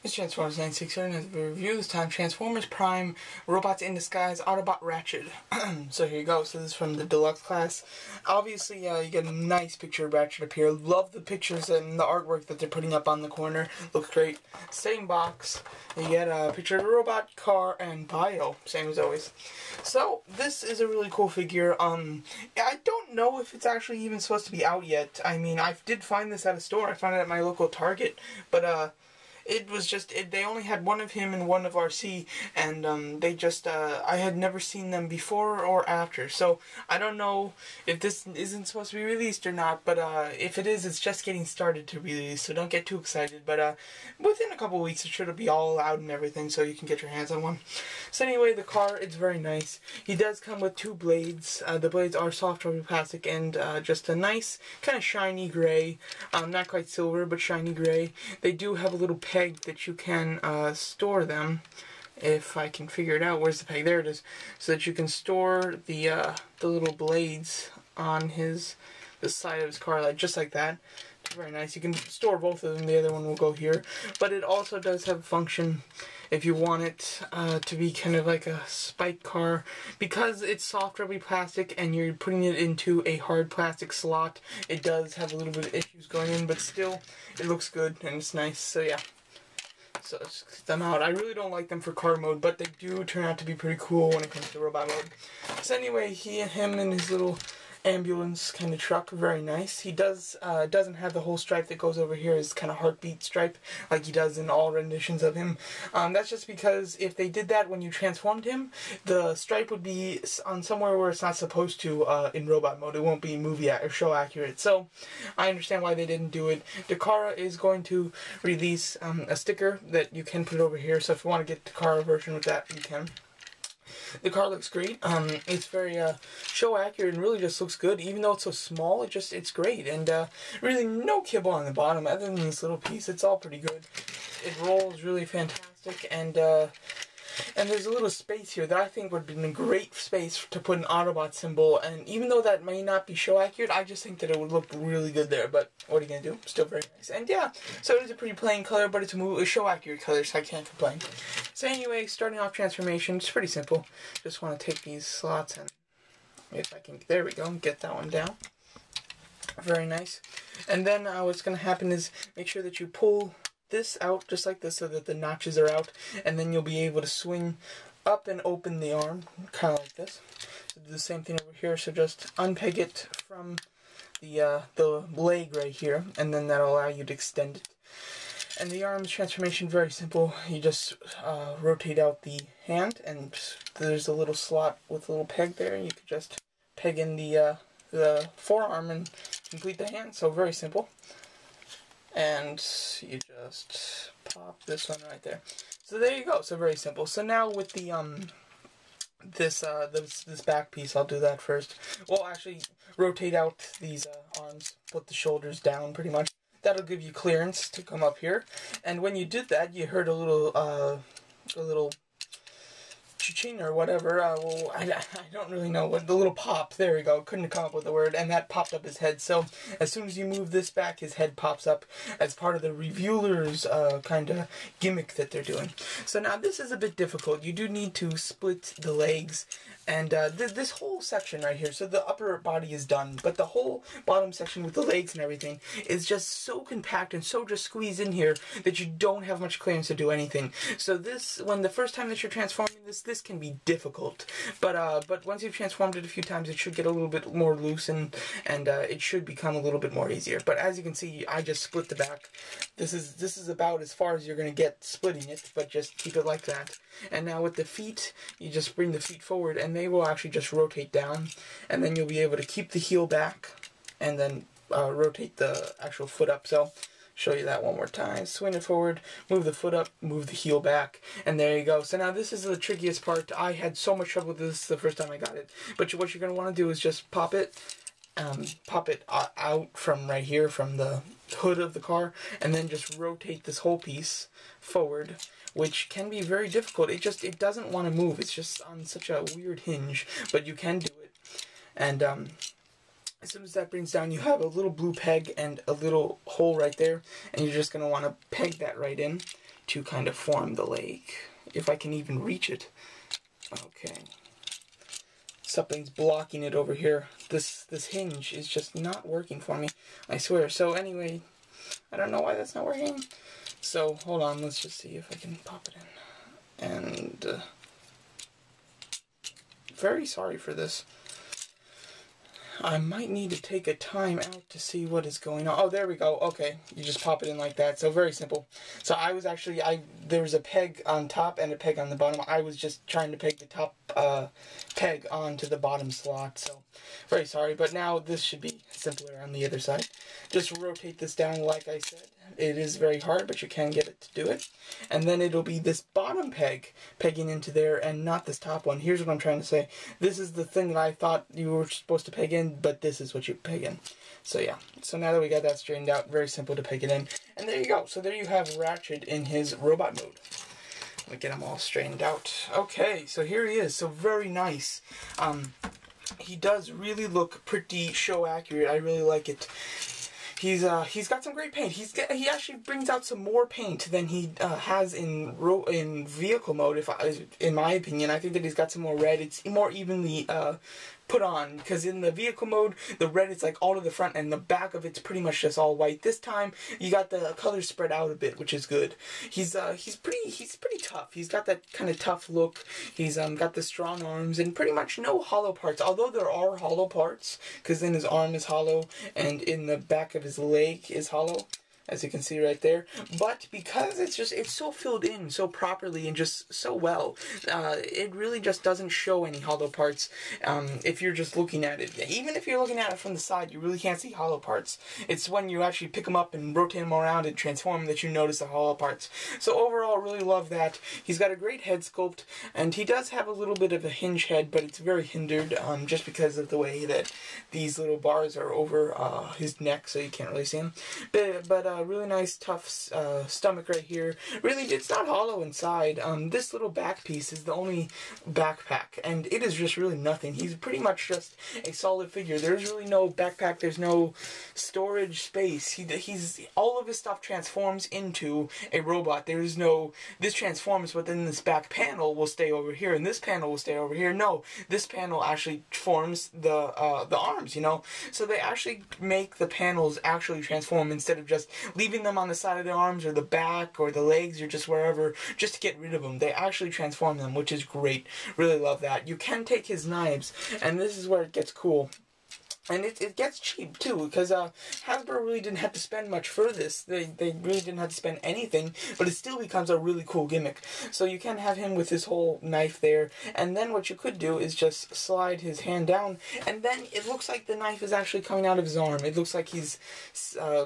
It's Transformers 967 as we review this time Transformers Prime Robots in Disguise Autobot Ratchet. So here you go. So this is from the Deluxe class. Obviously, you get a nice picture of Ratchet up here. Love the pictures and the artwork that they're putting up on the corner. Looks great. Same box. You get a picture of the robot, car, and bio. Same as always. So this is a really cool figure. I don't know if it's actually even supposed to be out yet. I mean, I did find this at a store. I found it at my local Target, but it was just, they only had one of him and one of RC, and they just, I had never seen them before or after, so I don't know if this isn't supposed to be released or not, but if it is, it's just getting started to release, so don't get too excited, but within a couple weeks it should be all out and everything, so you can get your hands on one. So anyway, the car, it's very nice. He does come with two blades. The blades are soft rubber plastic and just a nice, kind of shiny gray, not quite silver, but shiny gray. They do have a little peg that you can store them, if I can figure it out. Where's the peg? There it is. So that you can store the little blades on the side of his car, like just like that. It's very nice. You can store both of them. The other one will go here, but it also does have a function if you want it to be kind of like a spike car. Because it's soft rubbery plastic and you're putting it into a hard plastic slot, it does have a little bit of issues going in, but still it looks good and it's nice. So yeah, so let's get them out. I really don't like them for car mode, but they do turn out to be pretty cool when it comes to robot mode. So anyway, him and his little ambulance kind of truck, very nice. He doesn't have the whole stripe that goes over here, his kind of heartbeat stripe, like he does in all renditions of him. That's just because if they did that when you transformed him, the stripe would be on somewhere where it's not supposed to in robot mode. It won't be movie or show accurate. So I understand why they didn't do it. Takara is going to release a sticker that you can put over here, so if you want to get the Takara version with that, you can. The car looks great. It's very show accurate and really just looks good. Even though it's so small, it's great. And really no kibble on the bottom other than this little piece. It's all pretty good. It rolls really fantastic, and there's a little space here that I think would have been a great space to put an Autobot symbol, and even though that may not be show accurate, I just think that it would look really good there, but what are you going to do? Still very nice. And yeah, so it is a pretty plain color, but it's a show accurate color, so I can't complain. So anyway, starting off transformation, it's pretty simple. Just want to take these slots and, if I can, there we go, get that one down. Very nice. And then what's going to happen is make sure that you pull this out just like this so that the notches are out, and then you'll be able to swing up and open the arm kind of like this. So do the same thing over here, so just unpeg it from the leg right here, and then that'll allow you to extend it. And the arms transformation, very simple. You just rotate out the hand, and there's a little slot with a little peg there. You could just peg in the forearm and complete the hand, so very simple. And you just pop this one right there. So there you go. So very simple. So now with the this back piece, I'll do that first. Well, actually, rotate out these arms, put the shoulders down pretty much. That'll give you clearance to come up here. And when you did that, you heard a little cha-ching or whatever. Well, I don't really know what, the little pop. There we go. Couldn't come up with the word, and that popped up his head. So as soon as you move this back, his head pops up as part of the reviewers kind of gimmick that they're doing. So now this is a bit difficult. You do need to split the legs, and this whole section right here. So the upper body is done, but the whole bottom section with the legs and everything is just so compact and so just squeezed in here that you don't have much clearance to do anything. So this, when the first time that you're transforming this can be difficult, but once you've transformed it a few times, it should get a little bit more loose, and it should become a little bit more easier. But as you can see, I just split the back. This is about as far as you're going to get splitting it, but just keep it like that. And now with the feet, you just bring the feet forward, and they will actually just rotate down, and then you'll be able to keep the heel back, and then rotate the actual foot up. So show you that one more time. Swing it forward, move the foot up, move the heel back, and there you go. So now this is the trickiest part. I had so much trouble with this the first time I got it. But what you're going to want to do is just pop it out from right here, from the hood of the car, and then just rotate this whole piece forward, which can be very difficult. It doesn't want to move. It's just on such a weird hinge, but you can do it. And as soon as that brings down, you have a little blue peg and a little hole right there, and you're just going to want to peg that right in. to kind of form the leg. If I can even reach it. Okay. Something's blocking it over here. This hinge is just not working for me, I swear. So anyway, I don't know why that's not working. So hold on, let's just see if I can pop it in. And very sorry for this. I might need to take a time out to see what is going on. Oh, there we go. Okay, you just pop it in like that. So very simple. So I was actually, there was a peg on top and a peg on the bottom. I was just trying to peg the top peg onto the bottom slot. So very sorry, but now this should be simpler on the other side. Just rotate this down like I said. It is very hard, but you can get it to do it. And then it'll be this bottom peg pegging into there and not this top one. Here's what I'm trying to say. This is the thing that I thought you were supposed to peg in, but this is what you peg in. So yeah. So now that we got that straightened out, very simple to peg it in. And there you go. So there you have Ratchet in his robot mode. Let me get him all straightened out. Okay, so here he is. So very nice. He does really look pretty show accurate. I really like it. He's got some great paint. He actually brings out some more paint than he has in vehicle mode. In my opinion, I think that he's got some more red. It's more evenly put on, because in the vehicle mode, the red is like all to the front and the back of it's pretty much just all white. This time, you got the colors spread out a bit, which is good. He's pretty tough. He's got that kind of tough look. He's got the strong arms and pretty much no hollow parts. Although there are hollow parts, because then his arm is hollow and in the back of his leg is hollow, as you can see right there. But because it's so filled in so properly and just so well, it really just doesn't show any hollow parts if you're just looking at it. Even if you're looking at it from the side, you really can't see hollow parts. It's when you actually pick them up and rotate them around and transform them that you notice the hollow parts. So overall, really love that. He's got a great head sculpt, and he does have a little bit of a hinge head, but it's very hindered just because of the way that these little bars are over his neck, so you can't really see him. But really nice, tough stomach right here. Really, it's not hollow inside. This little back piece is the only backpack, and it is just really nothing. He's pretty much just a solid figure. There's really no backpack. There's no storage space. He's all of his stuff transforms into a robot. There is no, this transforms, but then this back panel will stay over here, and this panel will stay over here. No, this panel actually forms the arms, you know? So they actually make the panels actually transform instead of just leaving them on the side of the arms or the back or the legs or just wherever just to get rid of them. They actually transform them, which is great. Really love that. You can take his knives, and this is where it gets cool. And it gets cheap, too, because Hasbro really didn't have to spend much for this. They really didn't have to spend anything, but it still becomes a really cool gimmick. So you can have him with his whole knife there, and then what you could do is just slide his hand down, and then it looks like the knife is actually coming out of his arm. It looks like he's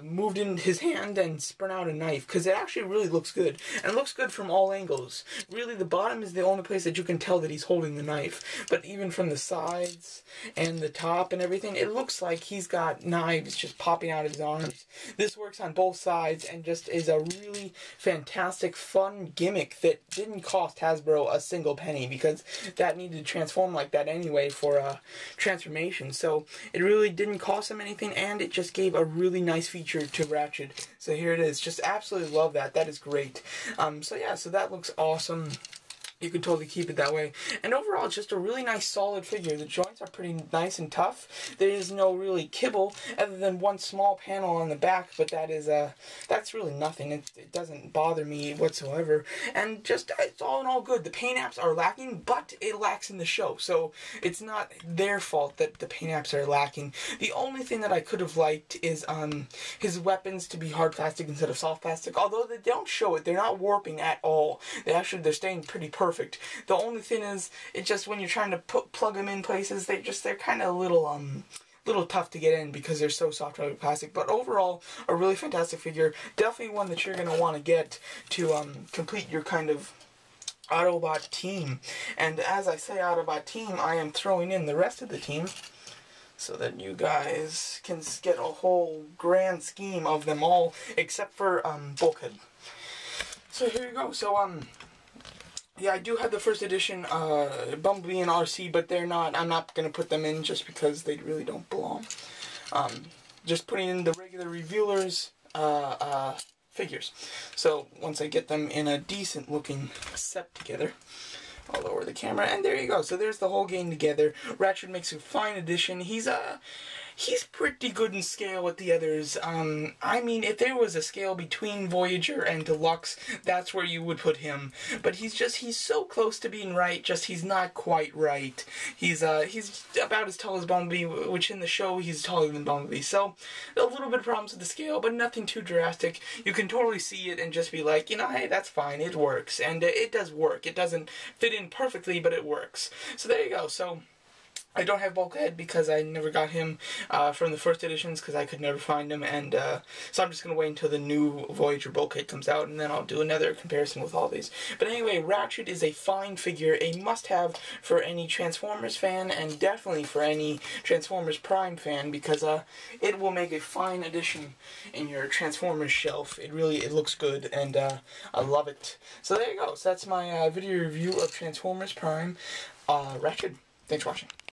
moved in his hand and spun out a knife, because it actually really looks good. And it looks good from all angles. Really, the bottom is the only place that you can tell that he's holding the knife. But even from the sides and the top and everything, it looks like he's got knives just popping out of his arms. This works on both sides and just is a really fantastic, fun gimmick that didn't cost Hasbro a single penny, because that needed to transform like that anyway for transformation. So it really didn't cost them anything, and it just gave a really nice feature to Ratchet. So here it is. Just absolutely love that. That is great. So yeah, so that looks awesome. You could totally keep it that way. And overall, it's just a really nice, solid figure. The joints are pretty nice and tough. There is no really kibble, other than one small panel on the back, but that is, that's really nothing. It doesn't bother me whatsoever. And just, it's all in all good. The paint apps are lacking, but it lacks in the show. So it's not their fault that the paint apps are lacking. The only thing that I could have liked is his weapons to be hard plastic instead of soft plastic. Although they don't show it, they're not warping at all. They're staying pretty perfect. The only thing is, it just, when you're trying to plug them in places, they're kind of a little tough to get in because they're so soft rubber plastic. But overall, a really fantastic figure. Definitely one that you're going to want to get to complete your kind of Autobot team. And as I say Autobot team, I am throwing in the rest of the team so that you guys can get a whole grand scheme of them all, except for Bulkhead. So here you go. So yeah, I do have the first edition Bumblebee and RC, but I'm not going to put them in just because they really don't belong. Just putting in the regular revealers, figures. So once I get them in a decent looking set together, I'll lower the camera, and there you go. So there's the whole gang together. Ratchet makes a fine addition. He's pretty good in scale with the others. I mean, if there was a scale between Voyager and Deluxe, that's where you would put him. But he's so close to being right, just he's not quite right. He's about as tall as Bumblebee, which in the show, he's taller than Bumblebee. So, a little bit of problems with the scale, but nothing too drastic. You can totally see it and just be like, you know, hey, that's fine, it works. And it does work. It doesn't fit in perfectly, but it works. So there you go. So I don't have Bulkhead because I never got him from the first editions because I could never find him, and so I'm just going to wait until the new Voyager Bulkhead comes out, and then I'll do another comparison with all these. But anyway, Ratchet is a fine figure, a must-have for any Transformers fan, and definitely for any Transformers Prime fan, because it will make a fine addition in your Transformers shelf. It looks good, and I love it. So there you go. So that's my video review of Transformers Prime Ratchet. Thanks for watching.